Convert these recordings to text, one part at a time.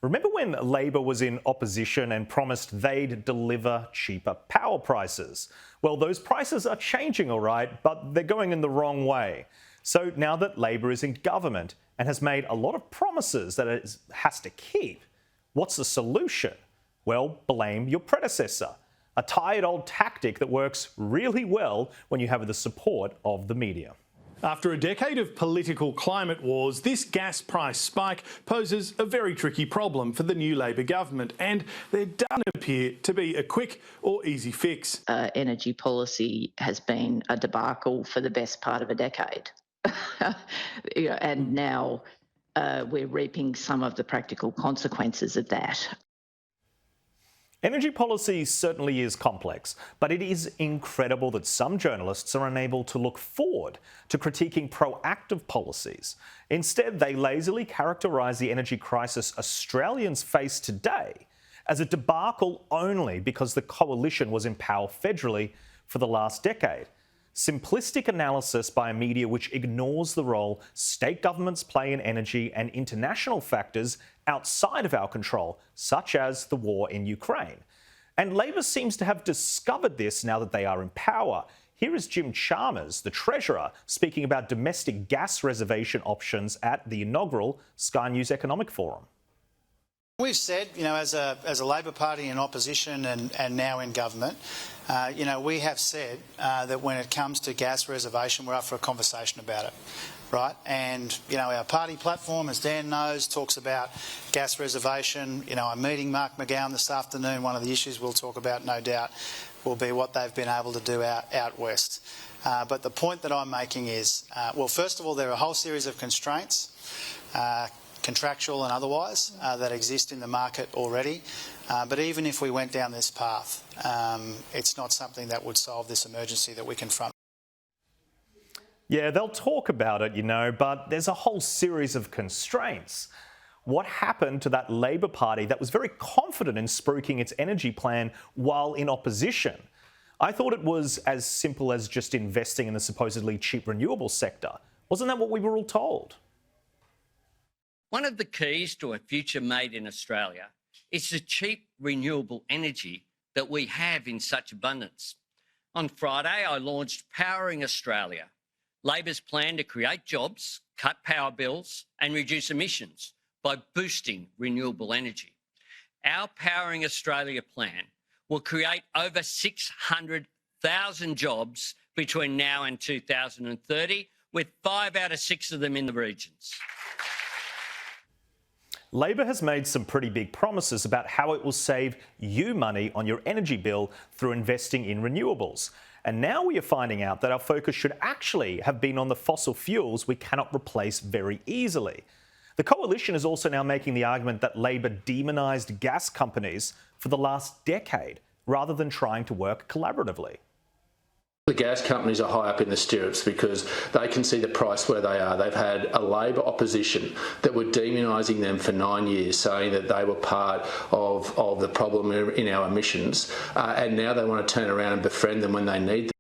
Remember when Labor was in opposition and promised they'd deliver cheaper power prices? Well, those prices are changing all right, but they're going in the wrong way. So now that Labor is in government and has made a lot of promises that it has to keep, what's the solution? Well, blame your predecessor. A tired old tactic that works really well when you have the support of the media. After a decade of political climate wars, this gas price spike poses a very tricky problem for the new Labor government, and there doesn't appear to be a quick or easy fix. Energy policy has been a debacle for the best part of a decade. And now we're reaping some of the practical consequences of that. Energy policy certainly is complex, but it is incredible that some journalists are unable to look forward to critiquing proactive policies. Instead, they lazily characterise the energy crisis Australians face today as a debacle only because the coalition was in power federally for the last decade. Simplistic analysis by a media which ignores the role state governments play in energy and international factors outside of our control, such as the war in Ukraine. And Labor seems to have discovered this now that they are in power. Here is Jim Chalmers, the Treasurer, speaking about domestic gas reservation options at the inaugural Sky News Economic Forum. We've said, as a Labor Party in opposition and now in government, we have said that when it comes to gas reservation, we're up for a conversation about it, right? And, our party platform, as Dan knows, talks about gas reservation. I'm meeting Mark McGowan this afternoon. One of the issues we'll talk about, no doubt, will be what they've been able to do out west. But the point that I'm making is, well, first of all, there are a whole series of constraints, contractual and otherwise, that exist in the market already. But even if we went down this path, it's not something that would solve this emergency that we confront. Yeah, they'll talk about it, but there's a whole series of constraints. What happened to that Labor Party that was very confident in spruiking its energy plan while in opposition? I thought it was as simple as just investing in the supposedly cheap renewable sector. Wasn't that what we were all told? One of the keys to a future made in Australia is the cheap renewable energy that we have in such abundance. On Friday, I launched Powering Australia, Labor's plan to create jobs, cut power bills and reduce emissions by boosting renewable energy. Our Powering Australia plan will create over 600,000 jobs between now and 2030, with 5 out of 6 of them in the regions. Labor has made some pretty big promises about how it will save you money on your energy bill through investing in renewables. And now we are finding out that our focus should actually have been on the fossil fuels we cannot replace very easily. The coalition is also now making the argument that Labor demonised gas companies for the last decade, rather than trying to work collaboratively. The gas companies are high up in the stirrups because they can see the price where they are. They've had a Labor opposition that were demonising them for 9 years, saying that they were part of the problem in our emissions, and now they want to turn around and befriend them when they need them.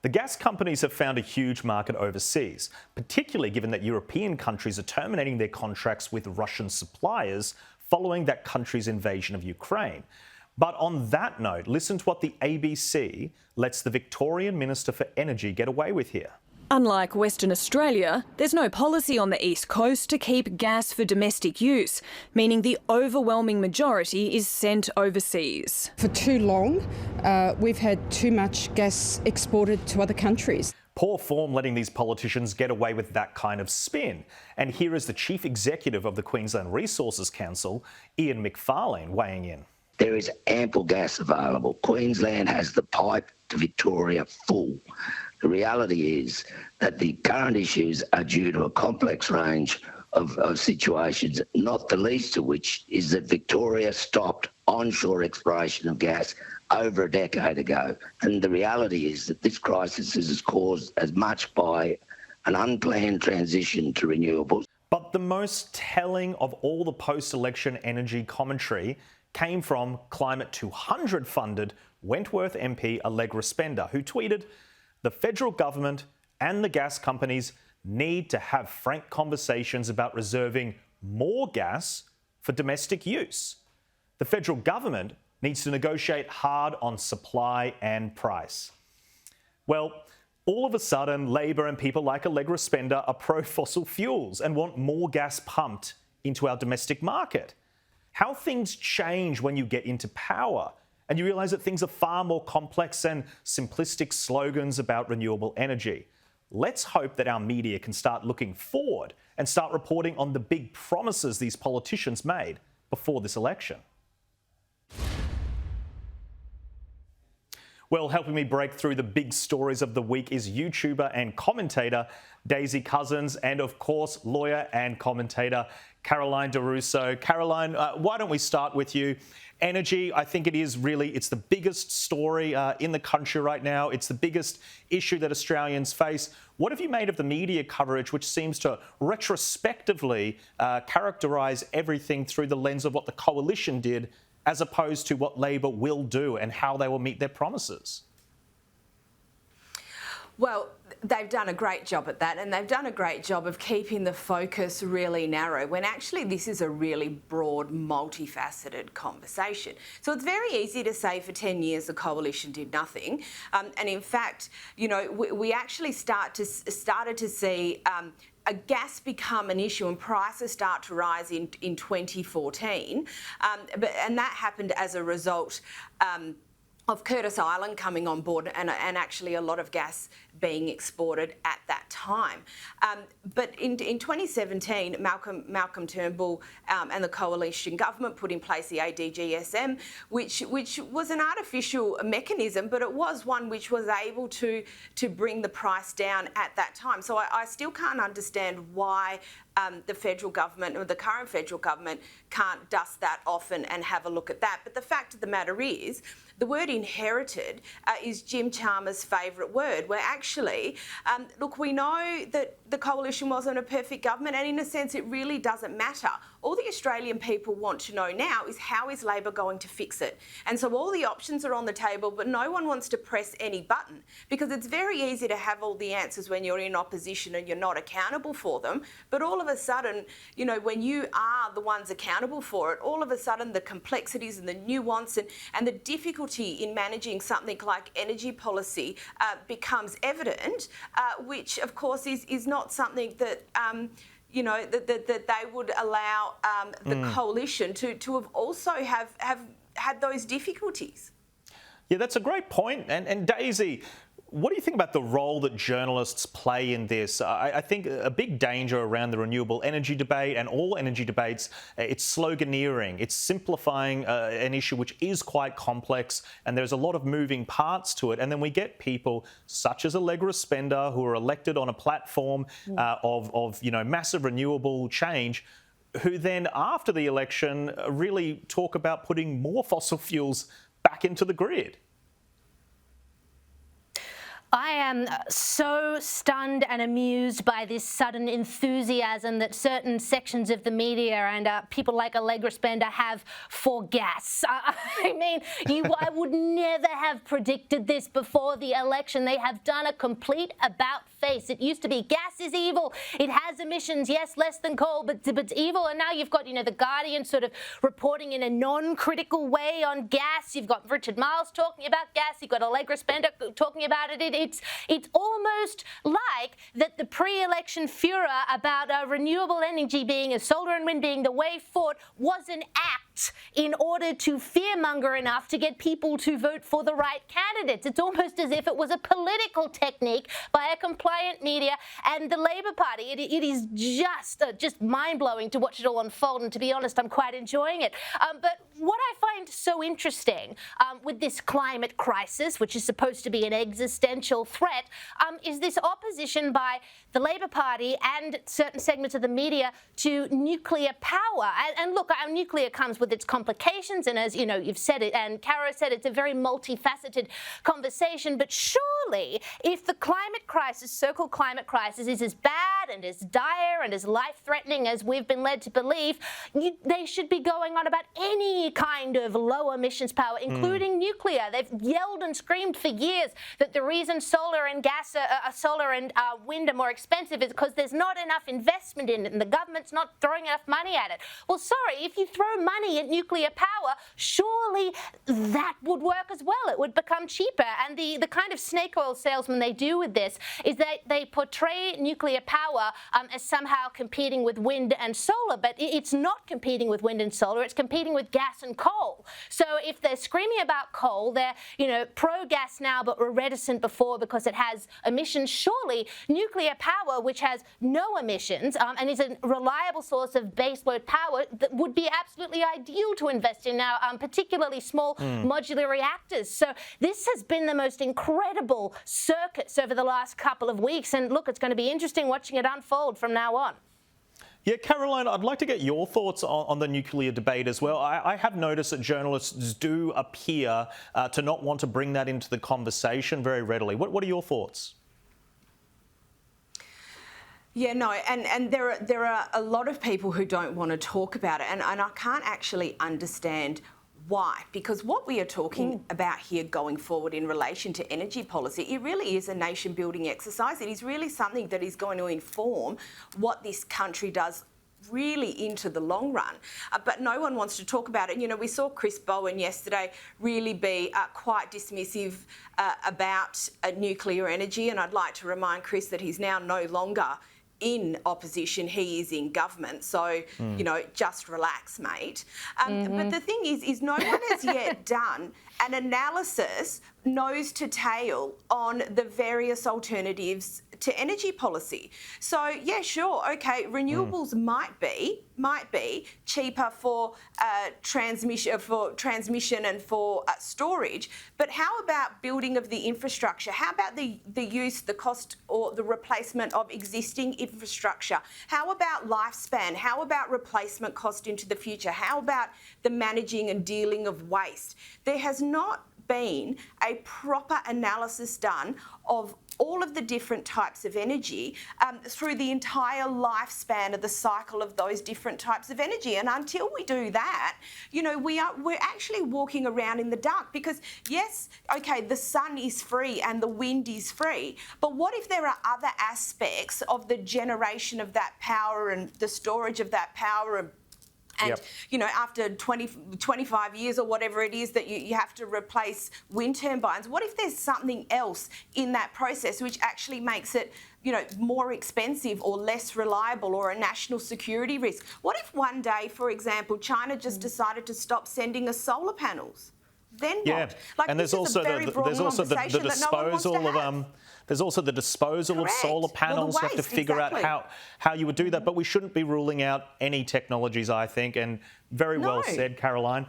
The gas companies have found a huge market overseas, particularly given that European countries are terminating their contracts with Russian suppliers following that country's invasion of Ukraine. But on that note, listen to what the ABC lets the Victorian Minister for Energy get away with here. Unlike Western Australia, there's no policy on the East Coast to keep gas for domestic use, meaning the overwhelming majority is sent overseas. For too long, we've had too much gas exported to other countries. Poor form letting these politicians get away with that kind of spin. And here is the Chief Executive of the Queensland Resources Council, Ian McFarlane, weighing in. There is ample gas available. Queensland has the pipe to Victoria full. The reality is that the current issues are due to a complex range of situations, not the least of which is that Victoria stopped onshore exploration of gas over a decade ago. And the reality is that this crisis is caused as much by an unplanned transition to renewables. But the most telling of all the post-election energy commentary came from Climate 200 funded Wentworth MP Allegra Spender, who tweeted, "The federal government and the gas companies need to have frank conversations about reserving more gas for domestic use. The federal government needs to negotiate hard on supply and price. Well, all of a sudden, Labor and people like Allegra Spender are pro-fossil fuels and want more gas pumped into our domestic market. How things change when you get into power and you realise that things are far more complex than simplistic slogans about renewable energy. Let's hope that our media can start looking forward and start reporting on the big promises these politicians made before this election. Well, helping me break through the big stories of the week is YouTuber and commentator Daisy Cousins and, of course, lawyer and commentator Caroline DeRusso. Caroline, why don't we start with you? Energy, I think it's the biggest story in the country right now. It's the biggest issue that Australians face. What have you made of the media coverage, which seems to retrospectively characterise everything through the lens of what the coalition did, as opposed to what Labor will do and how they will meet their promises? Well, they've done a great job at that, and they've done a great job of keeping the focus really narrow when actually this is a really broad, multifaceted conversation. So it's very easy to say for 10 years the coalition did nothing. And in fact, you know, we actually started to see a gas become an issue and prices start to rise in 2014. And that happened as a result of Curtis Island coming on board and actually a lot of gas being exported at that time. But in 2017, Malcolm Turnbull and the coalition government put in place the ADGSM, which was an artificial mechanism, but it was one which was able to bring the price down at that time. So I still can't understand why the federal government, or the current federal government, can't dust that off and have a look at that. But the fact of the matter is, the word inherited is Jim Chalmers' favourite word, where actually, look, we know that the coalition wasn't a perfect government, and in a sense it really doesn't matter. All the Australian people want to know now is how is Labor going to fix it? And so all the options are on the table, but no one wants to press any button, because it's very easy to have all the answers when you're in opposition and you're not accountable for them. But all of a sudden, you know, when you are the ones accountable for it, all of a sudden the complexities and the nuance and the difficulty in managing something like energy policy becomes evident, which of course is not something that you know, that they would allow the coalition to have also have had those difficulties. Yeah, that's a great point. And Daisy, what do you think about the role that journalists play in this? I think a big danger around the renewable energy debate and all energy debates, it's sloganeering. It's simplifying an issue which is quite complex, and there's a lot of moving parts to it. And then we get people such as Allegra Spender, who are elected on a platform of you know, massive renewable change, who then after the election really talk about putting more fossil fuels back into the grid. I am so stunned and amused by this sudden enthusiasm that certain sections of the media and people like Allegra Spender have for gas. I mean, I would never have predicted this before the election. They have done a complete about-face. It used to be gas is evil. It has emissions, yes, less than coal, but it's evil. And now you've got, you know, The Guardian sort of reporting in a non-critical way on gas. You've got Richard Miles talking about gas. You've got Allegra Spender talking about it. It's almost like that the pre-election furor about renewable energy being, solar and wind being the way forward, was an act in order to fearmonger enough to get people to vote for the right candidates. It's almost as if it was a political technique by a compliant media and the Labor Party. It is just mind-blowing to watch it all unfold, and to be honest, I'm quite enjoying it. But what I find so interesting with this climate crisis, which is supposed to be an existential threat, is this opposition by the Labor Party and certain segments of the media to nuclear power. And look, our nuclear comes with its complications, and as you know, you've said it, and Caro said, it's a very multifaceted conversation. But surely, if the climate crisis, so-called climate crisis, is as bad and as dire and as life-threatening as we've been led to believe, they should be going on about any kind of low emissions power, including nuclear. They've yelled and screamed for years that the reason reason solar and gas, solar and wind are more expensive is because there's not enough investment in it and the government's not throwing enough money at it. Well, sorry, if you throw money at nuclear power, surely that would work as well. It would become cheaper. And the kind of snake oil salesman they do with this is that they portray nuclear power as somehow competing with wind and solar, but it's not competing with wind and solar, it's competing with gas and coal. So if they're screaming about coal, they're, pro-gas now but were reticent before because it has emissions. Surely nuclear power, which has no emissions and is a reliable source of baseload power, that would be absolutely ideal to invest in now, particularly small modular reactors. So this has been the most incredible circus over the last couple of weeks, and look, it's going to be interesting watching it unfold from now on. Yeah, Caroline, I'd like to get your thoughts on the nuclear debate as well. I have noticed that journalists do appear to not want to bring that into the conversation very readily. What are your thoughts? Yeah, no, and there are a lot of people who don't want to talk about it, and I can't actually understand why, because what we are talking about here going forward in relation to energy policy, it really is a nation-building exercise. It is really something that is going to inform what this country does really into the long run, but no one wants to talk about it. We saw Chris Bowen yesterday really be quite dismissive about nuclear energy, and I'd like to remind Chris that he's now no longer in opposition, he is in government. So, just relax, mate. But the thing is no one has yet done an analysis nose to tail on the various alternatives to energy policy. So, yeah, sure, okay, renewables might be cheaper for transmission and for storage, but how about building of the infrastructure? How about the use, the cost or the replacement of existing infrastructure? How about lifespan? How about replacement cost into the future? How about the managing and dealing of waste? There has not been a proper analysis done of all of the different types of energy through the entire lifespan of the cycle of those different types of energy. And until we do that, we're actually walking around in the dark, because yes, okay, the sun is free and the wind is free, but what if there are other aspects of the generation of that power and the storage of that power and, after 25 years or whatever it is that you have to replace wind turbines, what if there's something else in that process which actually makes it, more expensive or less reliable or a national security risk? What if one day, for example, China just decided to stop sending us solar panels? Then what? And there's also the disposal of there's also the disposal of solar panels. You have to figure out how you would do that. But we shouldn't be ruling out any technologies, I think. And very well said, Caroline.